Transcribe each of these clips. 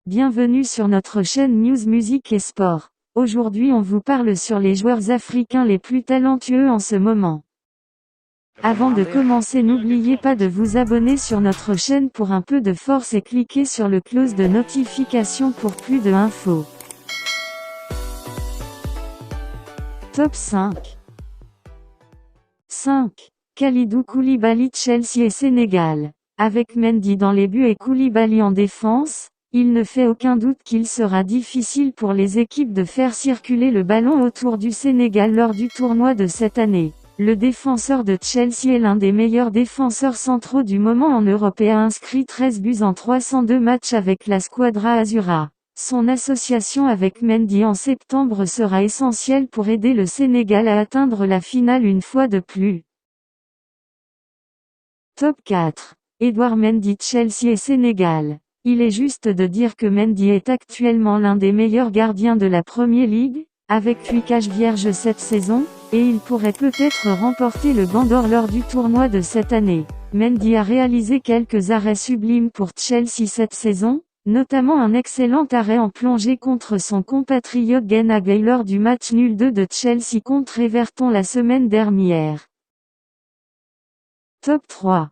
Bienvenue sur notre chaîne News Musique et Sport. Aujourd'hui on vous parle sur les joueurs africains les plus talentueux en ce moment. Avant de commencer, n'oubliez pas de vous abonner sur notre chaîne pour un peu de force et cliquez sur le cloche de notification pour plus de infos. Top 5. 5. Kalidou Koulibaly, Chelsea et Sénégal. Avec Mendy dans les buts et Koulibaly en défense, il ne fait aucun doute qu'il sera difficile pour les équipes de faire circuler le ballon autour du Sénégal lors du tournoi de cette année. Le défenseur de Chelsea est l'un des meilleurs défenseurs centraux du moment en Europe et a inscrit 13 buts en 302 matchs avec la Squadra Azura. Son association avec Mendy en septembre sera essentielle pour aider le Sénégal à atteindre la finale une fois de plus. Top 4. Edouard Mendy, Chelsea et Sénégal. Il est juste de dire que Mendy est actuellement l'un des meilleurs gardiens de la Premier League, avec 8 cages vierges cette saison, et il pourrait peut-être remporter le Ballon d'Or lors du tournoi de cette année. Mendy a réalisé quelques arrêts sublimes pour Chelsea cette saison, notamment un excellent arrêt en plongée contre son compatriote Gana Gueye lors du match nul 2 de Chelsea contre Everton la semaine dernière. Top 3.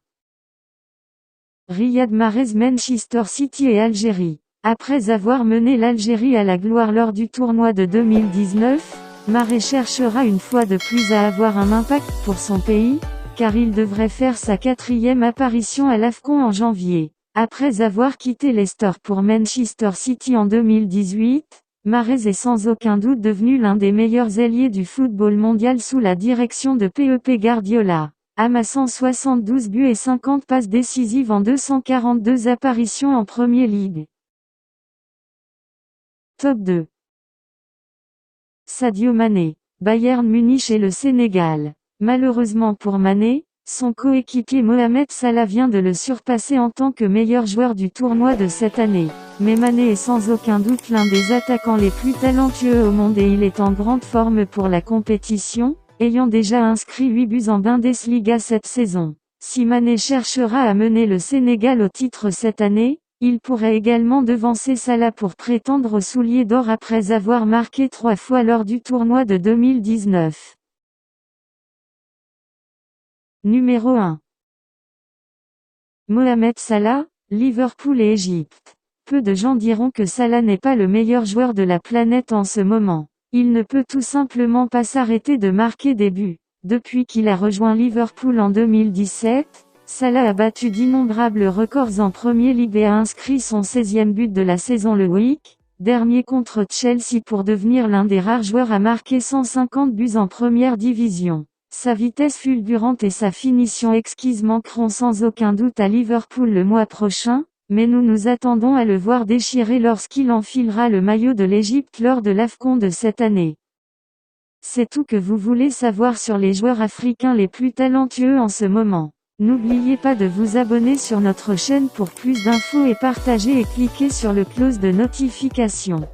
Riyad Mahrez, Manchester City et Algérie. Après avoir mené l'Algérie à la gloire lors du tournoi de 2019, Mahrez cherchera une fois de plus à avoir un impact pour son pays, car il devrait faire sa 4e apparition à l'AFCON en janvier. Après avoir quitté Leicester pour Manchester City en 2018, Mahrez est sans aucun doute devenu l'un des meilleurs ailiers du football mondial sous la direction de Pep Guardiola. Amassant 72 buts et 50 passes décisives en 242 apparitions en Premier League. Top 2. Sadio Mané, Bayern Munich et le Sénégal. Malheureusement pour Mané, son coéquipier Mohamed Salah vient de le surpasser en tant que meilleur joueur du tournoi de cette année. Mais Mané est sans aucun doute l'un des attaquants les plus talentueux au monde et il est en grande forme pour la compétition, ayant déjà inscrit 8 buts en Bundesliga cette saison. Si Mané cherchera à mener le Sénégal au titre cette année, il pourrait également devancer Salah pour prétendre au soulier d'or après avoir marqué 3 fois lors du tournoi de 2019. Numéro 1. Mohamed Salah, Liverpool et Égypte. Peu de gens diront que Salah n'est pas le meilleur joueur de la planète en ce moment. Il ne peut tout simplement pas s'arrêter de marquer des buts. Depuis qu'il a rejoint Liverpool en 2017, Salah a battu d'innombrables records en Premier League et a inscrit son 16e but de la saison le week dernier contre Chelsea pour devenir l'un des rares joueurs à marquer 150 buts en première division. Sa vitesse fulgurante et sa finition exquise manqueront sans aucun doute à Liverpool le mois prochain, mais nous nous attendons à le voir déchirer lorsqu'il enfilera le maillot de l'Égypte lors de l'AFCON de cette année. C'est tout que vous voulez savoir sur les joueurs africains les plus talentueux en ce moment. N'oubliez pas de vous abonner sur notre chaîne pour plus d'infos et partager et cliquer sur le cloche de notification.